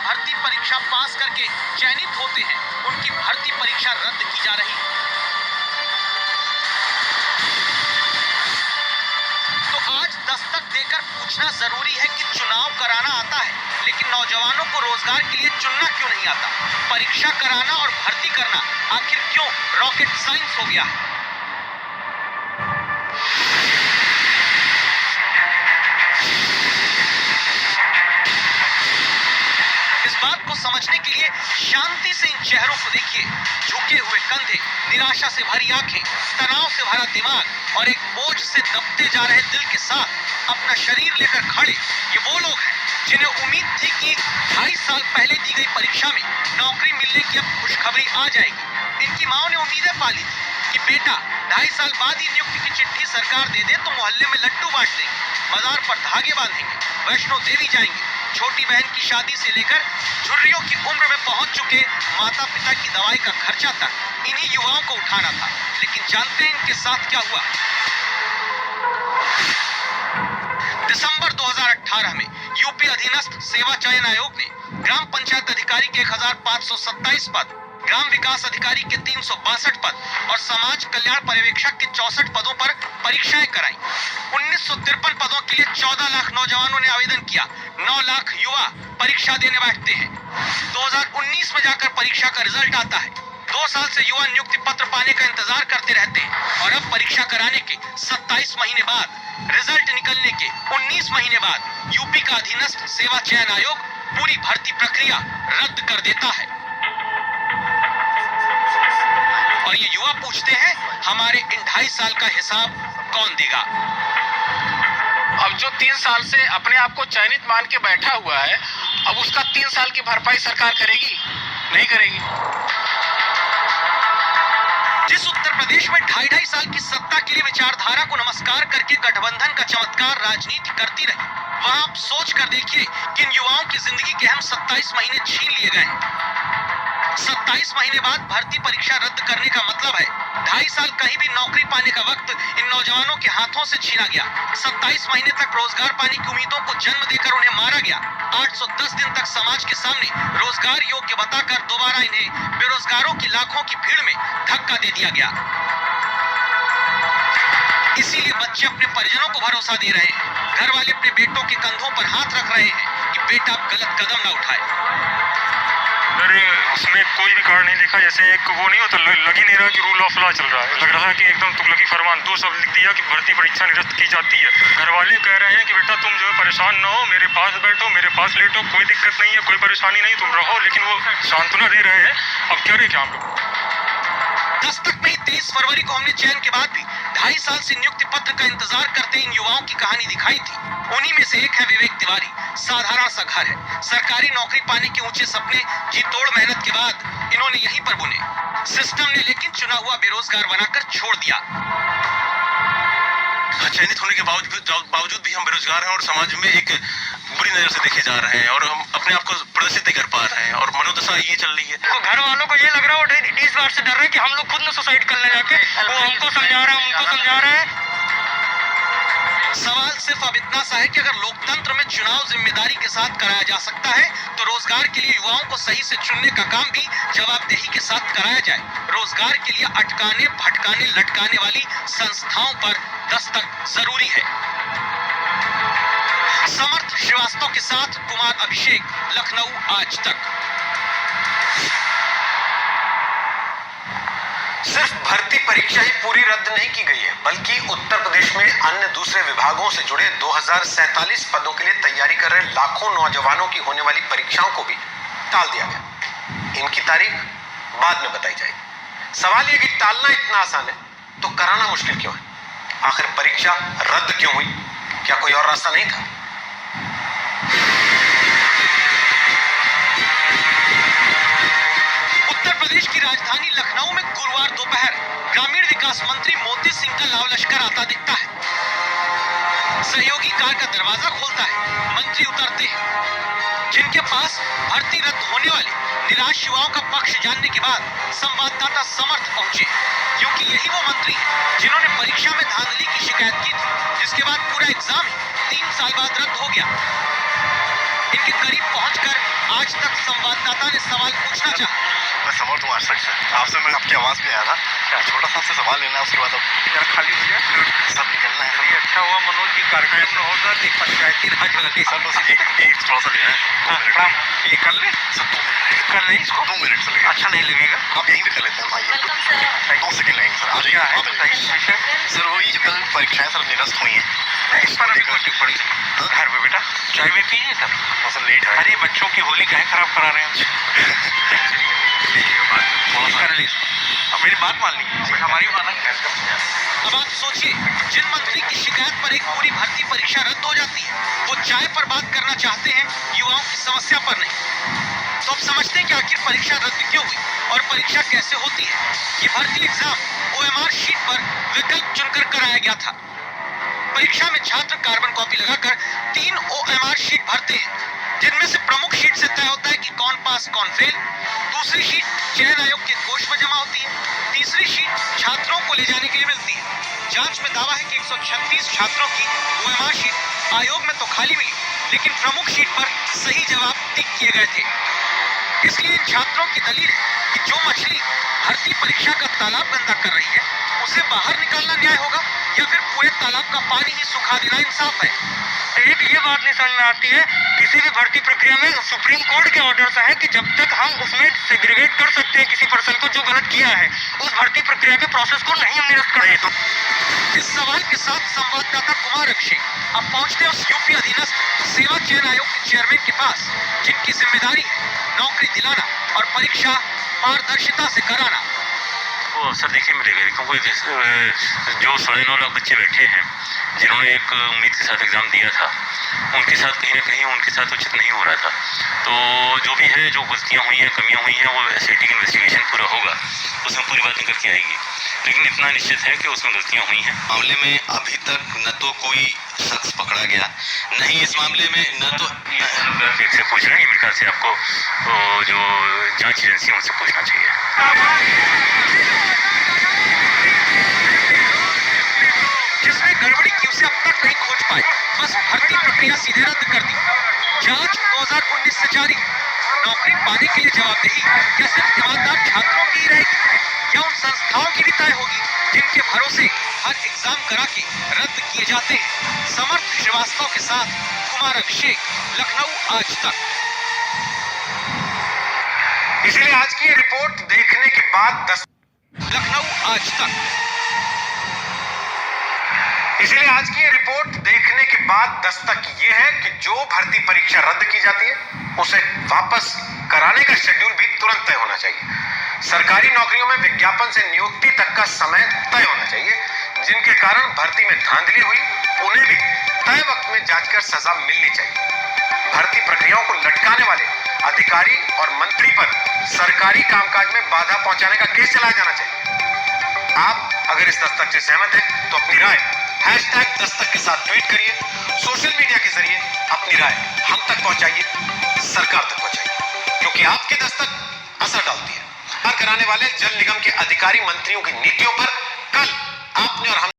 भर्ती परीक्षा पास करके चयनित होते हैं, उनकी भर्ती परीक्षा रद्द की जा रही है। तो आज दस्तक देकर पूछना जरूरी है कि चुनाव कराना आता है, लेकिन नौजवानों को रोजगार के लिए चुनना क्यों नहीं आता? परीक्षा कराना और भर्ती करना आखिर क्यों रॉकेट साइंस हो गया है? इस बात को समझने के लिए शांति से इन चेहरों को देखिए। झुके हुए कंधे, निराशा से भरी आंखें, तनाव से भरा दिमाग और एक बोझ से दबते जा रहे दिल के साथ अपना शरीर लेकर खड़े ये वो लोग हैं जिन्हें उम्मीद थी कि 2.5 साल पहले दी गई परीक्षा में नौकरी मिलने की अब खुशखबरी आ जाएगी। इनकी माओ ने उम्मीदें पाली थी कि बेटा 2.5 साल बाद ही नियुक्ति की चिट्ठी सरकार दे दे तो मोहल्ले में लड्डू बांट देंगे, बाजार पर धागे बांधेंगे, वैष्णो देवी जाएंगे। छोटी बहन की शादी से लेकर झुर्रियों की उम्र में पहुंच चुके माता पिता की दवाई का खर्चा तक इन्हीं युवाओं को उठाना था। लेकिन जानते हैं इनके साथ क्या हुआ? दिसंबर 2018 में यूपी अधीनस्थ सेवा चयन आयोग ने ग्राम पंचायत अधिकारी के 1527 पद, ग्राम विकास अधिकारी के 362 पद और समाज कल्याण पर्यवेक्षक के 64 पदों पर परीक्षाएं कराई। 1953 पदों के लिए 14 लाख नौजवानों ने आवेदन किया। 9 लाख युवा परीक्षा देने बैठते हैं। 2019 में जाकर परीक्षा का रिजल्ट आता है। 2 साल से युवा नियुक्ति पत्र पाने का इंतजार करते रहते हैं और अब परीक्षा कराने के 27 महीने बाद, रिजल्ट निकलने के 19 महीने बाद यूपी का अधीनस्थ सेवा चयन आयोग पूरी भर्ती प्रक्रिया रद्द कर देता है। और ये युवा पूछते हैं, हमारे इन 2.5 साल का हिसाब कौन देगा? अब जो 3 साल से अपने आप को चयनित मान के बैठा हुआ है, अब उसका 3 साल की भरपाई सरकार करेगी? नहीं करेगी। जिस उत्तर प्रदेश में 2.5 साल की सत्ता के लिए विचारधारा को नमस्कार करके गठबंधन का चमत्कार राजनीति करती रही, वहां आप सोच कर देखिए कि इन युवाओं की जिंदगी के अहम 27 महीने छीन लिए गए हैं। 27 महीने बाद भर्ती परीक्षा रद्द करने का मतलब है 2.5 साल कहीं भी नौकरी पाने का वक्त इन नौजवानों के हाथों से छीना गया। 27 महीने तक रोजगार पाने की उम्मीदों को जन्म देकर उन्हें मारा गया। 810 दिन तक समाज के सामने रोजगार योग्य बताकर दोबारा इन्हें बेरोजगारों की लाखों की भीड़ में धक्का दे दिया गया। इसीलिए बच्चे अपने परिजनों को भरोसा दे रहे हैं, घर वाले अपने बेटों के कंधों पर हाथ रख रहे हैं कि बेटा अब गलत कदम न उठाए। अरे उसमें कोई भी कार्ड नहीं लिखा, जैसे एक वो नहीं होता, लग ही नहीं रहा कि रूल ऑफ लॉ चल रहा है। लग रहा है कि एकदम तुगलकी फरमान। 2 शब्द लिख दिया कि भर्ती परीक्षा निरस्त की जाती है। घर वाले कह रहे हैं कि बेटा तुम जो है परेशान न हो, मेरे पास बैठो, मेरे पास लेटो, कोई दिक्कत नहीं है, कोई परेशानी नहीं, तुम रहो। लेकिन वो सांत्वना दे रहे हैं। अब करें क्या हम लोग? दस्तक में 23 फरवरी को हमने चयन के बाद भी 2.5 साल से नियुक्ति पत्र का इंतजार करते इन युवाओं की कहानी दिखाई थी। उन्हीं में से एक है विवेक तिवारी। साधारण सा घर है, सरकारी नौकरी पाने के ऊंचे सपने जी तोड़ मेहनत के बाद इन्होंने यहीं पर बुने। सिस्टम ने लेकिन चुना हुआ बेरोजगार बनाकर छोड़ दिया। चयनित होने के बावजूद भी हम बेरोजगार हैं और समाज में एक बुरी नजर से देखे जा रहे हैं और हम अपने आप को प्रदर्शित नहीं कर पा रहे हैं और मनोदशा ये चल रही है। तो घर वालों को ये लग रहा है, 20 बार से डर रहे हैं कि हम लोग खुद न सुसाइड कर ले जाके। वो हमको समझा रहा है। सवाल सिर्फ अब इतना सा है कि अगर लोकतंत्र में चुनाव जिम्मेदारी के साथ कराया जा सकता है तो रोजगार के लिए युवाओं को सही से चुनने का काम भी जवाबदेही के साथ कराया जाए। रोजगार के लिए अटकाने, भटकाने, लटकाने वाली संस्थाओं पर दस्तक जरूरी है। समर्थ श्रीवास्तव के साथ कुमार अभिषेक, लखनऊ आज तक। सिर्फ भर्ती परीक्षा ही पूरी रद्द नहीं की गई है, बल्कि उत्तर प्रदेश में अन्य दूसरे विभागों से जुड़े 2047 पदों के लिए तैयारी कर रहे लाखों नौजवानों की होने वाली परीक्षाओं को भी टाल दिया गया। इनकी तारीख बाद में बताई जाएगी। सवाल यह कि टालना इतना आसान है तो कराना मुश्किल क्यों है? आखिर परीक्षा रद्द क्यों हुई? क्या कोई और रास्ता नहीं था? उत्तर प्रदेश की राजधानी लखनऊ में गुरुवार दोपहर ग्रामीण विकास मंत्री मोती सिंह का लाव लश्कर आता दिखता है। सहयोगी कार का दरवाजा खोलता है, मंत्री उतरते हैं। जिनके पास भर्ती रद्द होने वाले निराश युवाओं का पक्ष जानने के बाद संवाददाता समर्थ पहुंचे, क्योंकि यही वो मंत्री हैं जिन्होंने परीक्षा में धांधली की शिकायत की थी, जिसके बाद पूरा एग्जाम ही 3 साल बाद रद्द हो गया। इनके करीब पहुंचकर आज तक संवाददाता ने सवाल पूछना चाहा। मैं समर्थ हूँ आज तक से, आपसे मैं आपकी आवाज़ में आया था, छोटा सा आपसे सवाल लेना है, उसके बाद अब यार खाली हो गया, सब निकलना है। ये अच्छा हुआ मनोज जी कार्यक्रम में होगा, एक पंचायती राज वाली सर बस एक थोड़ा सा लेना है, 2 मिनट ये कर ले सर, 2 मिनट कर ले इसको, 2 मिनट चलेगा। अच्छा नहीं लगेगा। आप यहीं पे कर लेते हैं भाई, 2 सेकंड लगेंगे सर, आ क्या है जाइए। बताइए विषय। सर वही जो कल परीक्षाएं सर निरस्त हुई हैं, इस पर अभी कोई टिप्पणी नहीं। घर पे बेटा चाय में पिए सर। थोड़ा सा लेट है। अरे बच्चों की होली काहे खराब करा रहे हैं। थोड़ा सा कर ली, अब मेरी बात मान ली, हमारी माना। अब आप सोचिए, जिन मंत्री की शिकायत पर एक पूरी भर्ती परीक्षा रद्द हो जाती है, वो चाय पर बात करना चाहते हैं, युवाओं की समस्या पर नहीं। तो अब समझते हैं कि आखिर परीक्षा रद्द क्यों हुई और परीक्षा कैसे होती है। ये भर्ती एग्जाम OMR शीट पर विकल्प चुनकर कराया गया था। परीक्षा में छात्र कार्बन कॉपी लगाकर 3 OMR शीट भरते हैं, जिनमें से प्रमुख शीट से तय होता है कि कौन पास कौन फेल। दूसरी शीट चयन आयोग के कोष में जमा होती है। तीसरी शीट छात्रों को ले जाने के लिए मिलती है। जांच में दावा है कि 136 छात्रों की OMR शीट आयोग में तो खाली मिली, लेकिन प्रमुख शीट पर सही जवाब टिक किए गए थे। इसलिए इन छात्रों की दलील है कि जो मछली भर्ती परीक्षा का तालाब गंदा कर रही है, उसे बाहर निकालना न्याय होगा या फिर पूरे तालाब का पानी ही सुखा देना इंसाफ है। एक ये बात नहीं समझ में आती है, किसी भी भर्ती प्रक्रिया में सुप्रीम कोर्ट के ऑर्डर है कि जब तक हम उसमें सेग्रीगेट कर सकते हैं किसी पर्सन को जो गलत किया है, उस भर्ती प्रक्रिया के प्रोसेस को नहीं हम निरस्त करें। तो इस सवाल के साथ संवाददाता कुमार अक्षय अब पहुंचते हैं उस यूपी अधीनस्थ सेवा चयन आयोग के चेयरमैन के पास, जिनकी जिम्मेदारी है नौकरी दिलाना और परीक्षा पारदर्शिता से कराना। वो अवसर देखने मिलेगा, क्योंकि जो 9.5 लाख बच्चे बैठे हैं, जिन्होंने एक उम्मीद के साथ एग्ज़ाम दिया था, उनके साथ कहीं ना कहीं उनके साथ उचित नहीं हो रहा था। तो जो भी है, जो गलतियाँ हुई हैं, कमियाँ हुई हैं, वो SIT की इन्वेस्टिगेशन पूरा होगा, उसमें पूरी बात निकल के आएगी। लेकिन इतना निश्चित है कि उसमें गलतियाँ हुई हैं। मामले में अभी तक न तो कोई शख्स पकड़ा गया, नहीं इस मामले में न तो से पूछ रहे हैं, मेरे ख्याल से आपको जो जांच एजेंसी है उनसे पूछना चाहिए। जिसमें गड़बड़ी की उसे अब तक नहीं खोज पाए, बस भर्ती प्रक्रिया सीधे रद्द कर दी। जांच 2019 से जारी। नौकरी पाने के लिए जवाबदेही क्या सिर्फ ईमानदार छात्रों की ही रहेगी या उन संस्थाओं की भी तय होगी जिनके भरोसे हर एग्जाम करा के रद्द किए जाते हैं। समर्थ श्रीवास्तव के साथ कुमार अक्षय, लखनऊ आज तक। इसलिए आज की ये रिपोर्ट देखने के बाद लखनऊ आज तक। इसलिए आज की ये रिपोर्ट देखने के बाद दस्तक ये है कि जो भर्ती परीक्षा रद्द की जाती है, उसे वापस कराने का शेड्यूल भी तुरंत तय होना चाहिए। सरकारी नौकरियों में विज्ञापन से नियुक्ति तक का समय तय होना चाहिए। जिनके कारण भर्ती में धांधली हुई, उन्हें भी तय वक्त में जांच कर सजा मिलनी चाहिए। भर्ती प्रक्रियाओं को लटकाने वाले अधिकारी और मंत्री पर सरकारी कामकाज में बाधा पहुंचाने का केस चलाया जाना चाहिए। आप अगर इस दस्तक से सहमत हैं तो अपनी राय #दस्तक के साथ ट्वीट करिए। सोशल मीडिया के जरिए अपनी राय हम तक पहुंचाइए, सरकार तक पहुंचाइए, क्योंकि आपकी दस्तक असर डालती है। कराने वाले जल निगम के अधिकारी मंत्रियों की नीतियों पर कल आपने और हम